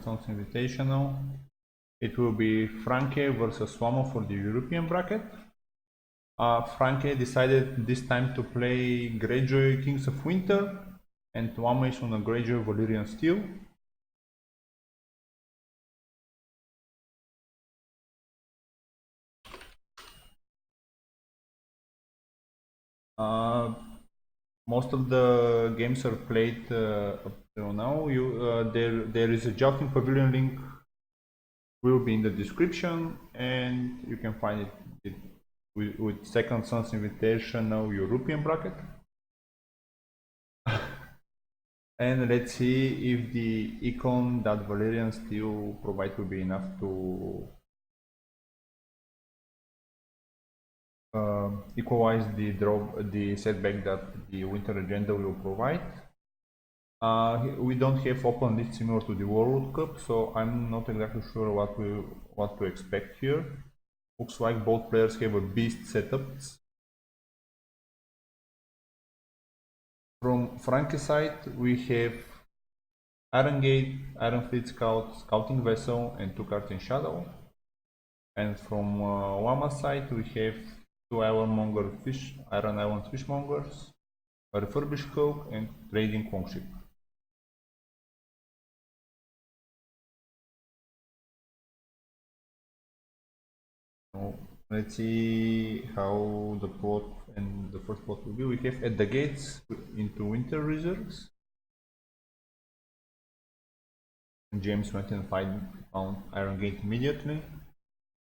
Sons Invitational. It will be Franke versus Wamo for the European bracket. Franke decided this time to play Greyjoy Kings of Winter, and Wamo is on a Greyjoy Valyrian Steel. Most of the games are played up till now. There is a Jousting Pavilion link, will be in the description, and you can find it with Second Sons Invitational European bracket. And let's see if the econ that Valyrian Steel provide will be enough to equalize the setback that the winter agenda will provide. We don't have open list similar to the World Cup, so I'm not exactly sure what to expect here. Looks like both players have a beast setups. From Franke's side, we have Iron Gate, Iron Fleet Scout, Scouting Vessel, and 2 cards in Shadow. And from Wama's side, we have 2 Iron Island Fishmongers, a Refurbished Cloak, and Trading Longship. Let's see how the plot and the first plot will be. We have at the gates into winter reserves. James went and found Iron Gate immediately.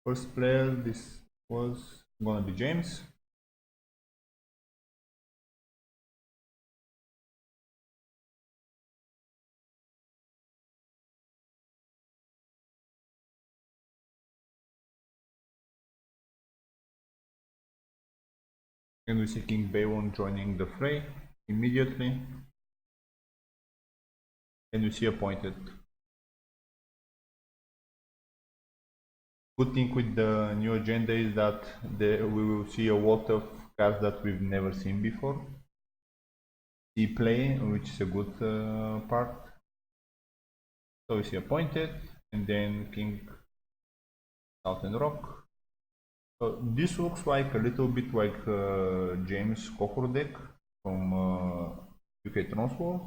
First player, this was gonna be James. And we see King Baywon joining the fray immediately. And we see appointed. Good thing with the new agenda is that we will see a lot of cards that we've never seen before. See play, which is a good part. So we see appointed, and then King Southern Rock. So this looks like a little bit like James Cocker deck from UK Transworld,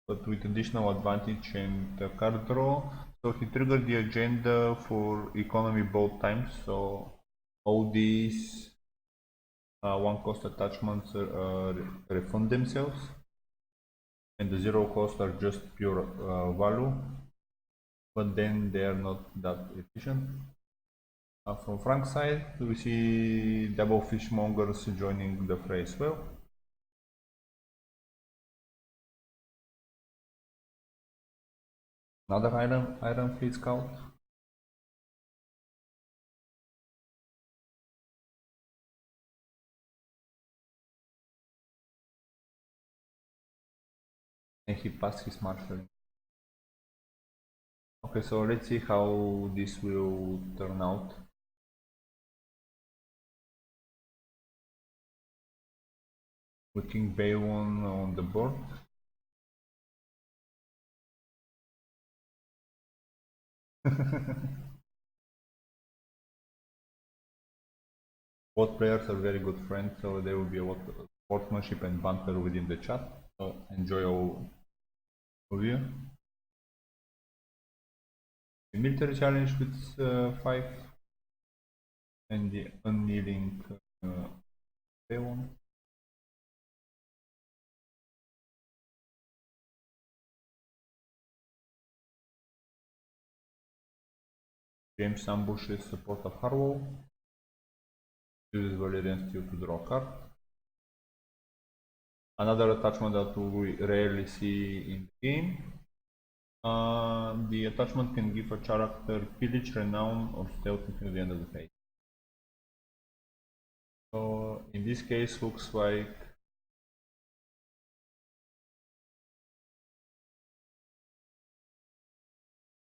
but with additional advantage and card draw. So he triggered the agenda for economy both times, so all these 1-cost attachments refund themselves, and the 0-cost are just pure value, but then they are not that efficient. From Franke's side, we see double Fishmongers joining the fray as well. Another Iron Fleet Scout. And he passed his marshalling. Okay, so let's see how this will turn out. With King Baywon on the board. Both players are very good friends, so there will be a lot of sportsmanship and banter within the chat. So enjoy all of you. The military challenge with 5 and the unkneeling Baywon. James ambushes support of Harlow. Uses Valyrian Steel to draw a card. Another attachment that we rarely see in the game. The attachment can give a character pillage, renown, or stealth until the end of the phase. So in this case, looks like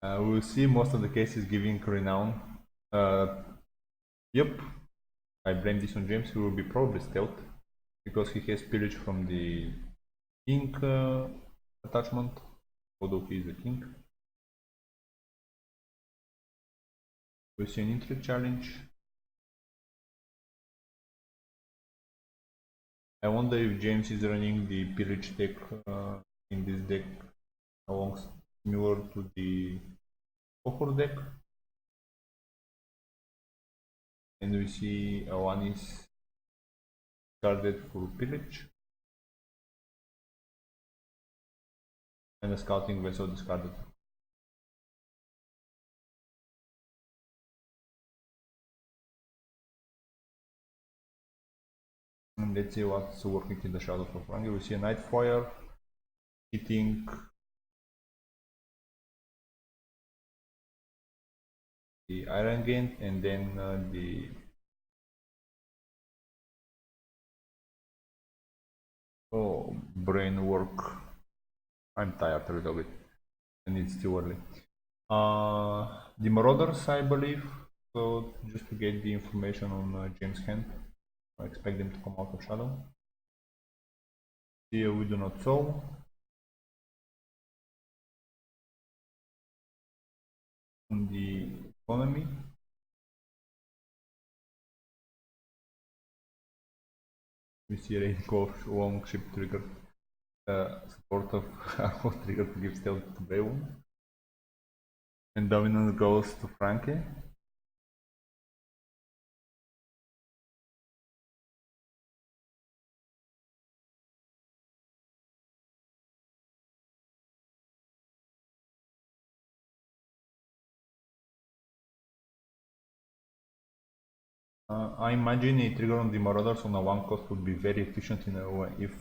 we will see most of the cases giving renown. Yep, I blame this on James. He will be probably stealth because he has pillage from the king attachment, although he is a king. We see an intrigue challenge. I wonder if James is running the pillage deck in this deck along similar to the Cohort deck. And we see one is discarded for pillage. And a scouting vessel discarded. And let's see what's working in the shadows for Franke. We see a Nightfire hitting the Iron Gate and then the brain work. I'm tired a little bit and it's too early. The Marauders, I believe. So just to get the information on James' hand, I expect them to come out of shadow. Here we do not show. On the economy, we see a rainbow long ship trigger support of Armor trigger to give stealth to Beowulf. And dominance goes to Franke. I imagine a trigger on the Marauders on a one cost would be very efficient in a way if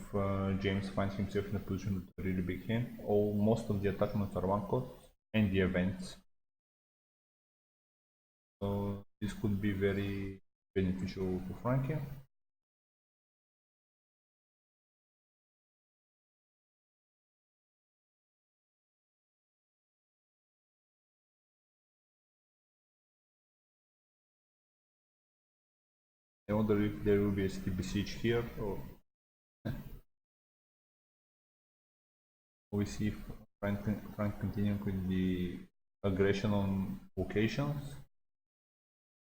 James finds himself in a position with a really big hand. Or most of the attachments are one cost and the events. So this could be very beneficial to Franke. I wonder if there will be a city besiege here or we see Frank continuing with the aggression on locations.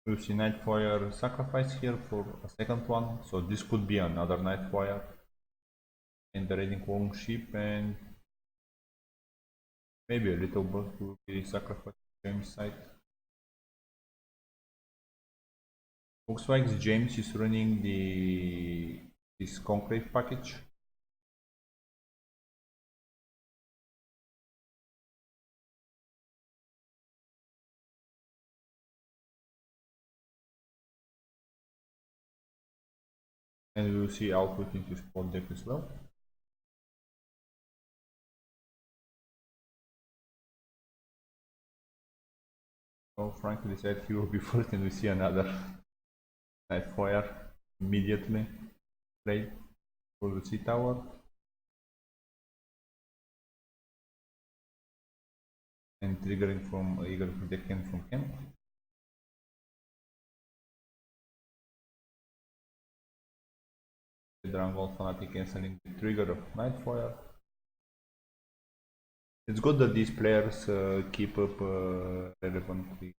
We'll see Nightfire sacrifice here for a second one, so this could be another Nightfire. And the raiding long ship and maybe a little bird will be sacrificed to James' side. Looks like James is running this conclave package. And we will see output into spot deck as well. So Franke decided he will be first and we see another Nightfire immediately played for the sea tower. And triggering from Eagle Protect from camp. The Drangol Fanatic cancelling the trigger of Nightfire. It's good that these players keep up relevantly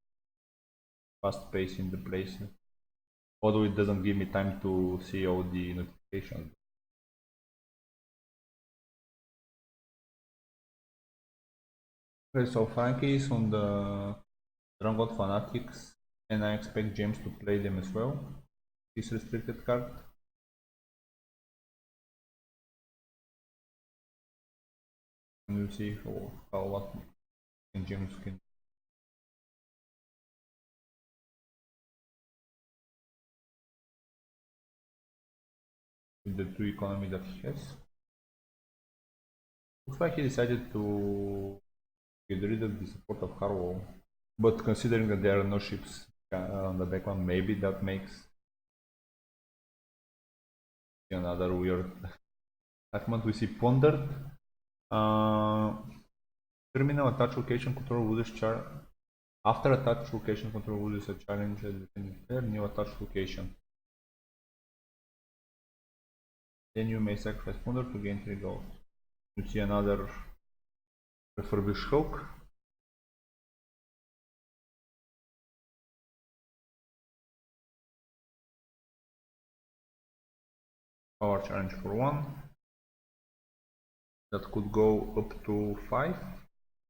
fast pace in the place, although it doesn't give me time to see all the notifications. Okay, so Franke is on the Drangol Fanatics, and I expect James to play them as well. This restricted card. And we'll see what James can. With the 2 economy that he has. Looks like he decided to get rid of the support of Harwell. But considering that there are no ships on the background, maybe that makes another weird attachment. We see Pondered. Terminal attach location control loses char. After attach location control loses a challenge as defending player, new attach location. Then you may sacrifice Pondered to gain 3 gold. You see another refurbished hook. Power challenge for 1. That could go up to 5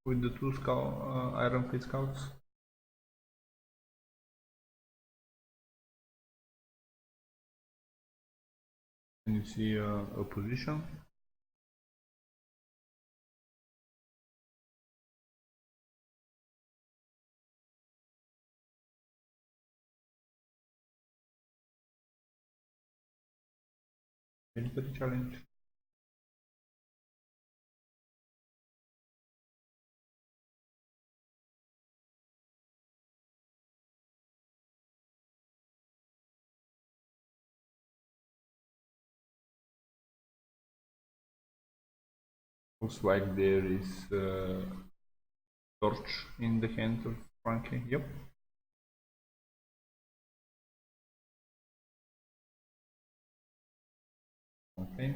with the 2 Iron Fleet Scouts. And you see a position. Military challenge. Looks like there is a torch in the hand of Franke. Yep. Okay.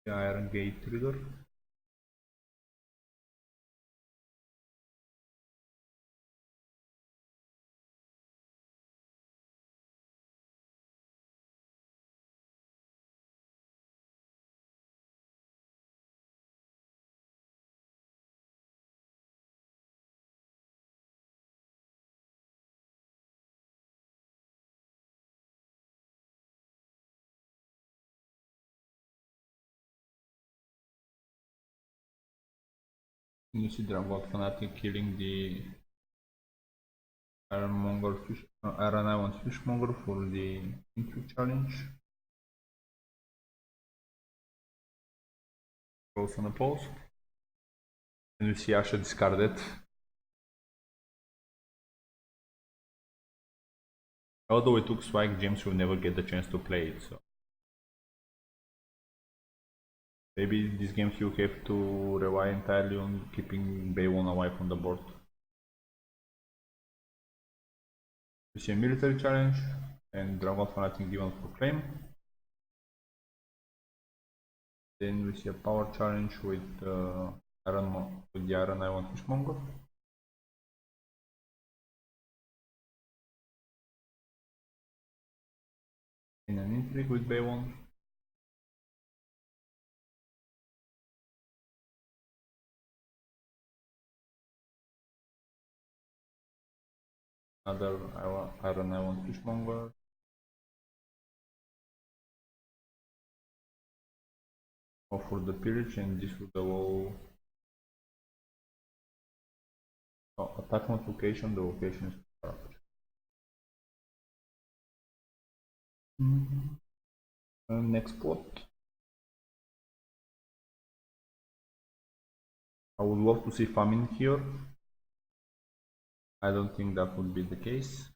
The Iron Gate trigger. You see Dragon Fanatic killing the Iron Island Fishmonger for the intro challenge. Goes on a pause. And you see Asha discarded. Although it looks like James will never get the chance to play it, so maybe this game he'll have to rely entirely on keeping Bay 1 alive on the board. We see a military challenge and Dragon Fanatic given for claim. Then we see a power challenge with the Iron Island Fishmonger. In an intrigue with Bay 1. Another Iron Island Fishmonger. Go for the pillage, and this would allow attachment location. The location is correct. Next plot. I would love to see famine here. I don't think that would be the case.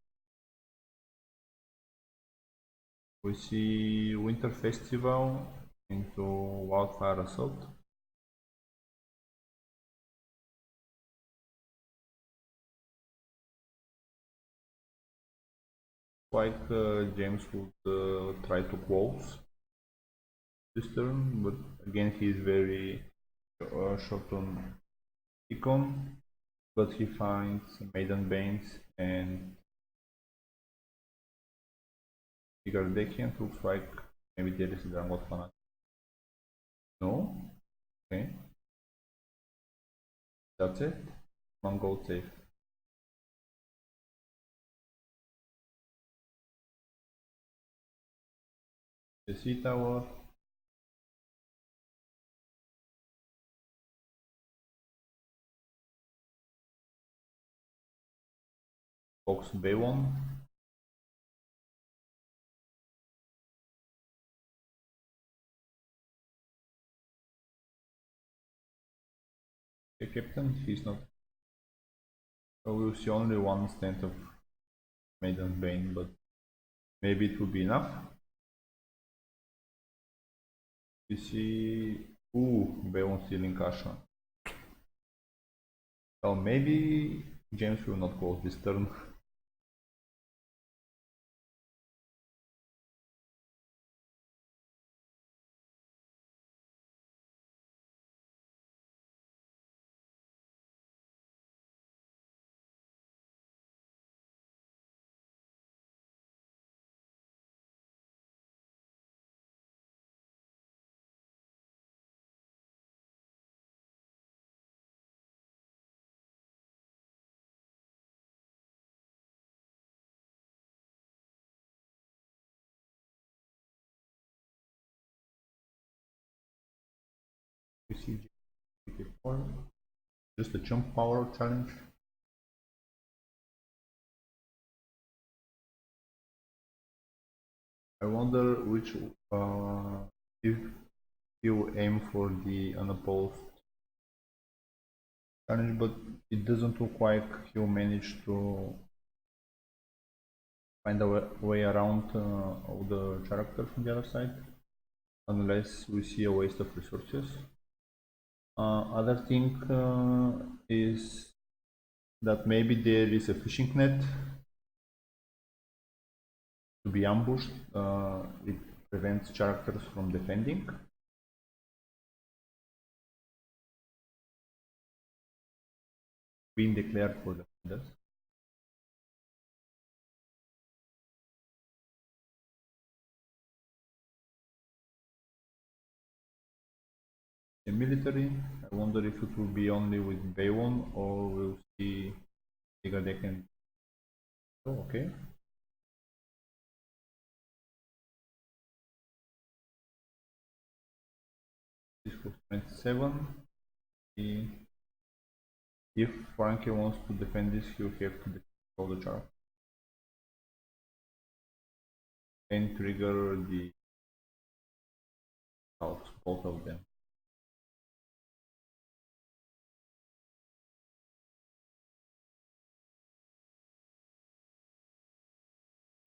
We see Winter Festival into Wildfire Assault. Like James would try to close this turn, but again he is very short on econ, but he finds Maiden Banes and bigger deckhand. Looks like maybe there is a Dragon Fanatic. No? Okay. That's it. One gold safe. The sea tower. Box B1. The captain, he's not So we'll see only one stand of Maiden's Bane, but maybe it will be enough. We see... Ooh, Beowulf stealing Kasha. So maybe James will not close this turn. We see James 4. Just a jump power challenge. I wonder which if you aim for the unopposed challenge, but it doesn't look like he'll manage to find a way around all the characters from the other side, unless we see a waste of resources. Other thing is that maybe there is a fishing net to be ambushed. It prevents characters from defending. Being declared for defenders. In military, I wonder if it will be only with Baywon or we'll see Tigadek and... Oh, okay. This was 27. If Franke wants to defend this, he'll have to defend all the characters. And trigger the scouts, both of them.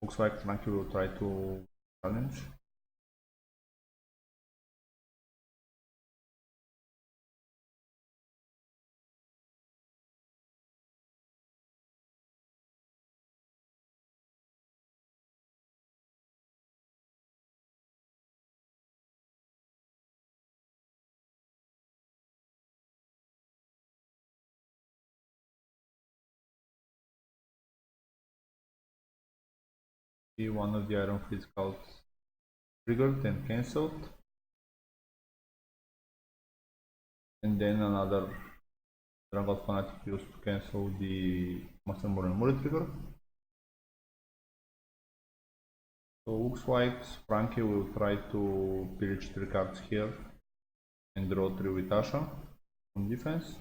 Looks like Franke will try to challenge. See one of the Iron Fleet scouts triggered and cancelled. And then another Dragon Fanatic used to cancel the Master Moran trigger. So looks like Franke will try to pillage 3 cards here and draw 3 with Asha on defense.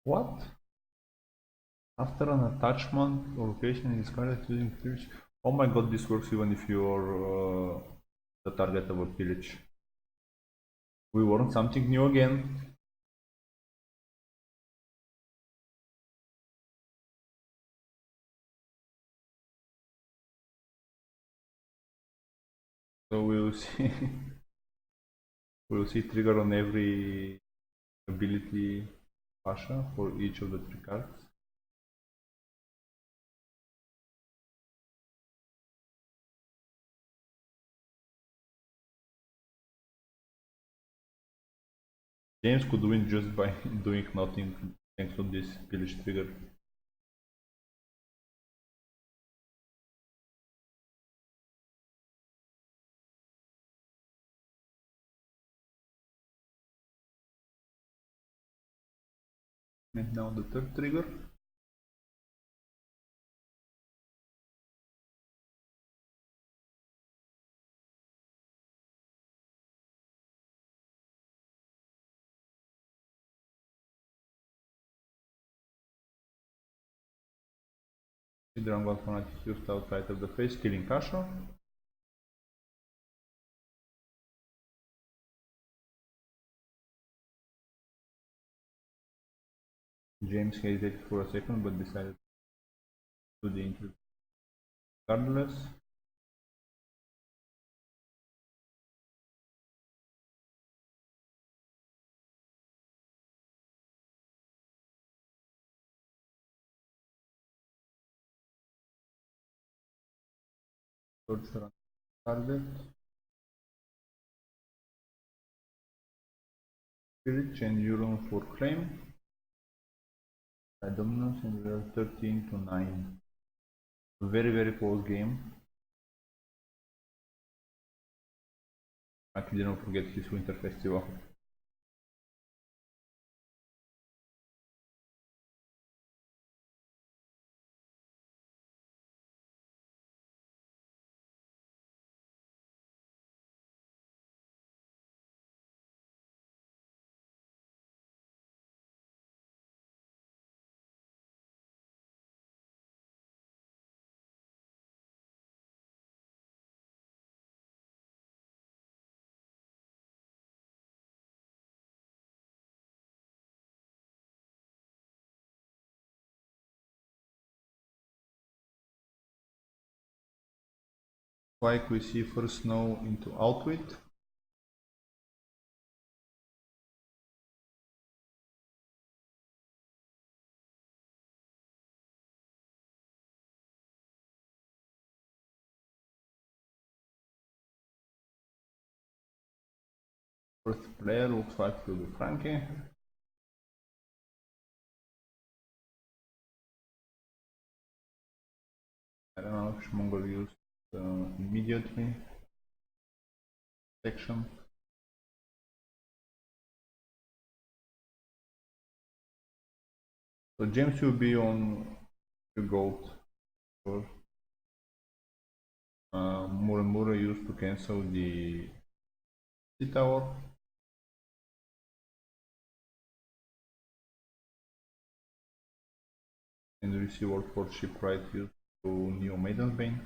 What? After an attachment or location is currently using pillage. Oh my god, this works even if you're the target of a pillage. We learned something new again. So we'll see. We'll see trigger on every ability Pasha for each of the 3 cards. James could win just by doing nothing thanks to this pillage trigger. And now the 3rd trigger. Dragon Fanatic used outside of the face, killing Kasha. James hesitated for a second but decided to do the interview regardless. Torture on target. Spirit and Euron for claim. Dominance and we are 13 to 9. Very close game. Actually, don't forget his winter festival. Like we see first snow into Outwit. First player looks like to be Franke. I don't know if Mongol used immediately section. So James will be on the gold. Muramura used to cancel the tower. And receive all for shipwright used to Neo Maiden's Bane.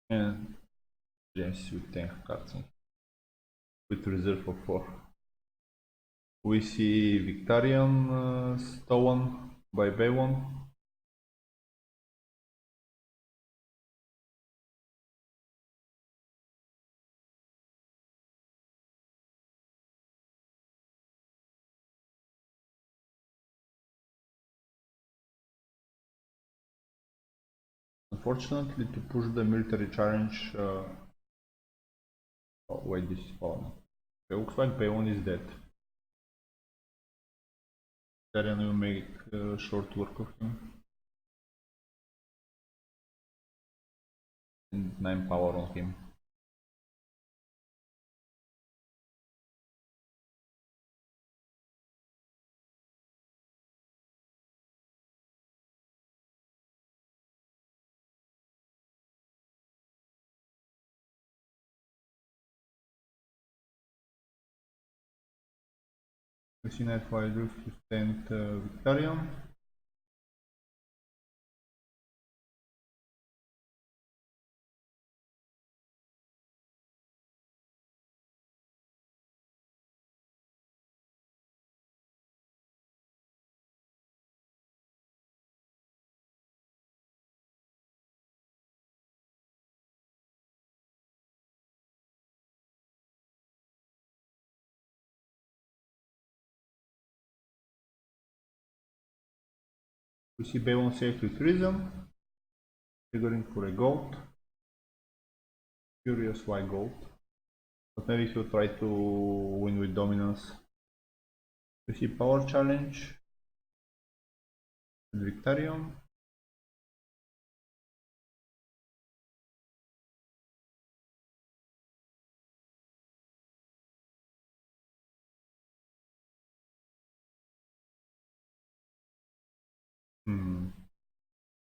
And James with 10 cards with reserve of 4. We see Victorian stolen by Baywon. Unfortunately, to push the military challenge, oh wait, this is fallen. It looks like Baywon is dead. Victorian will make short work of him. And 9 power on him. We see Night Riders to stand Victorian. We see Baywon saved with Rhythm, triggering for a gold. Curious why gold. But maybe he'll try to win with dominance. We see power challenge with Victorian.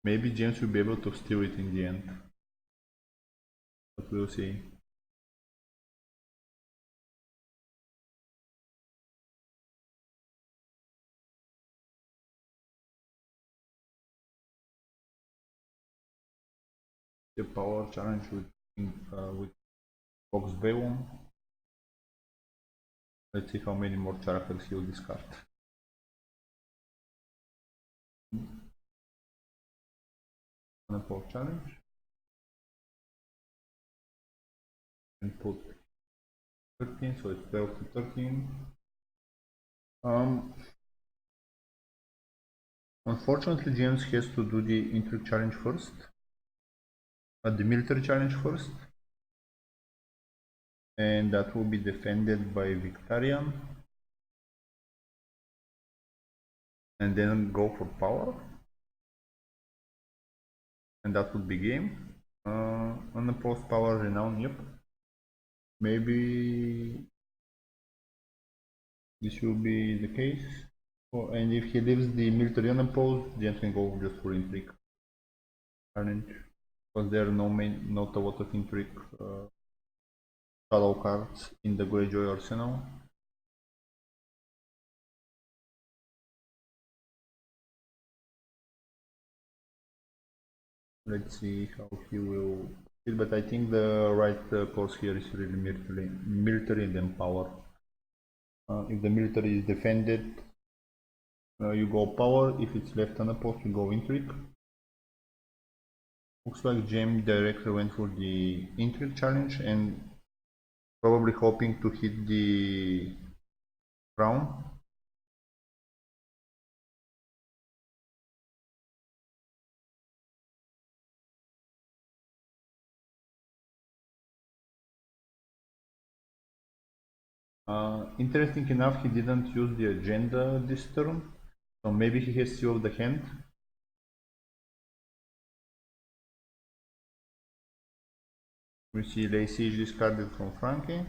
Maybe James will be able to steal it in the end. but we'll see. The power challenge with Fox Bayon. Let's see how many more characters he'll discard. On a power challenge. And put 13, so it's 12 to 13. Unfortunately, James has to do the intrigue challenge first, the military challenge first, and that will be defended by Victorian, and then go for power, and that would be game. Unopposed power renown, yep. Maybe this will be the case. And if he leaves the military unopposed, James can go just for intrigue challenge, because there are not a lot of intrigue shadow cards in the Greyjoy arsenal. Let's see how he will feel, but I think the right course here is really military and then power. If the military is defended, you go power. If it's left unopposed, you go intrigue. Looks like James directly went for the intrigue challenge and probably hoping to hit the crown. Interesting enough, he didn't use the agenda this turn, so maybe he has Seal of the Hand. We see Lay Siege discarded from Franke.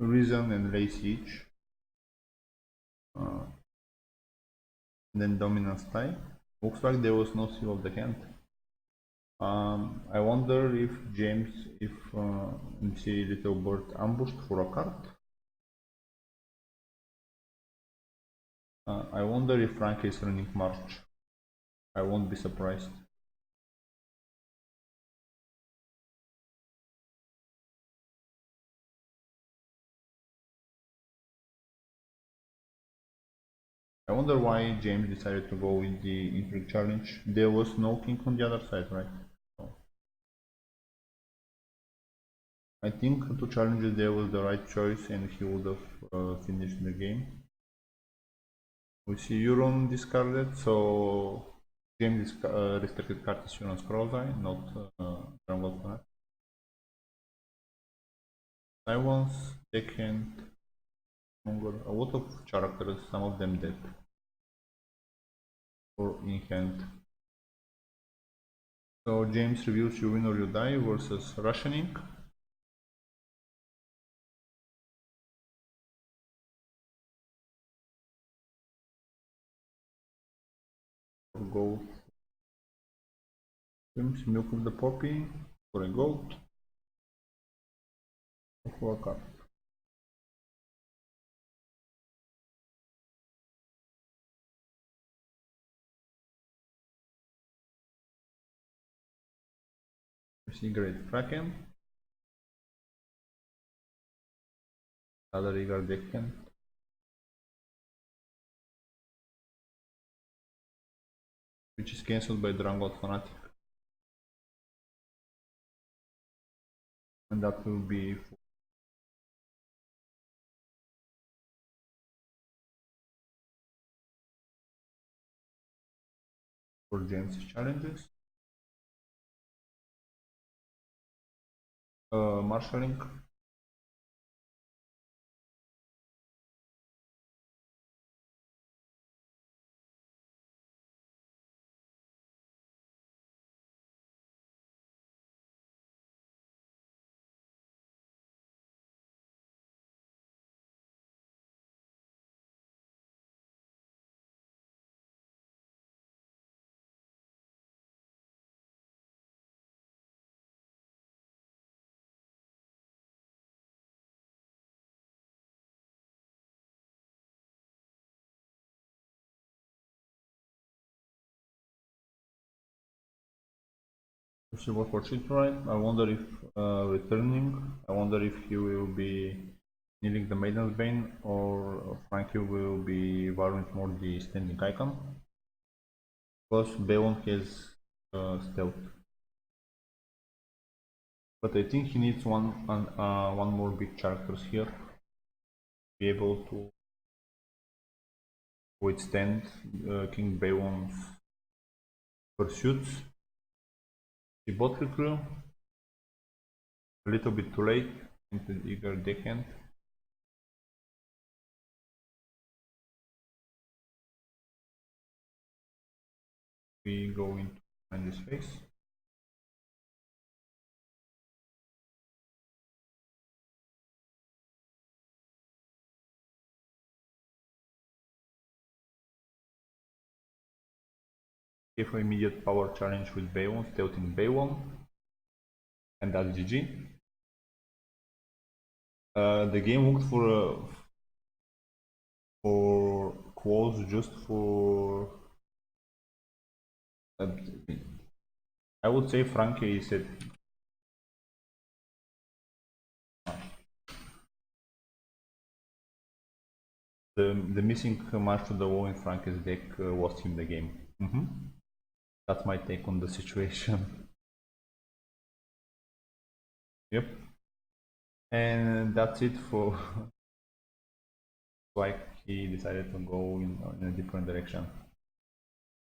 Reason and Lay Siege. Then Dominance Tie. Looks like there was no Seal of the Hand. I wonder if James, let's see, Little Bird ambushed for a card. I wonder if Franke is running March. I won't be surprised. I wonder why James decided to go with the intrigue challenge. There was no king on the other side, right? So I think to challenge there was the right choice and he would have finished the game. We see Euron discarded, so James restricted card is Euron's Crowseye, not Jungle Fanatic. Silence, Deckhand, Mongol, a lot of characters, some of them dead. Or in hand. So James reviews You Win or You Die versus Rationing. For gold. Swims Milk of the Poppy for a gold. Or for a card. We see Great Kraken. Other Rigar Deckhand. Which is cancelled by Drangot Fanatic. And that will be for James' challenges. Marshalling. Silver for right. I wonder if returning. I wonder if he will be kneeling the Maiden's Bane or Franke will be Varmint more the standing icon. Because Bayon has stealth. But I think he needs one more big characters here to be able to withstand King Bayon's pursuits. The bot recruit a little bit too late into the eager deckhand. We go into this phase. Give immediate power challenge with Bayon, stealthing Bayon, and that's GG. The game looked for quals just for. I would say Franke is at. The missing march to the wall in Franke's deck lost him the game. That's my take on the situation. Yep. And that's it for why he decided to go in a different direction.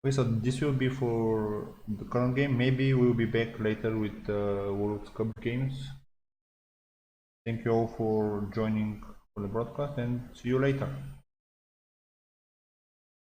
Okay, so this will be for the current game. Maybe we'll be back later with World Cup games. Thank you all for joining for the broadcast and see you later.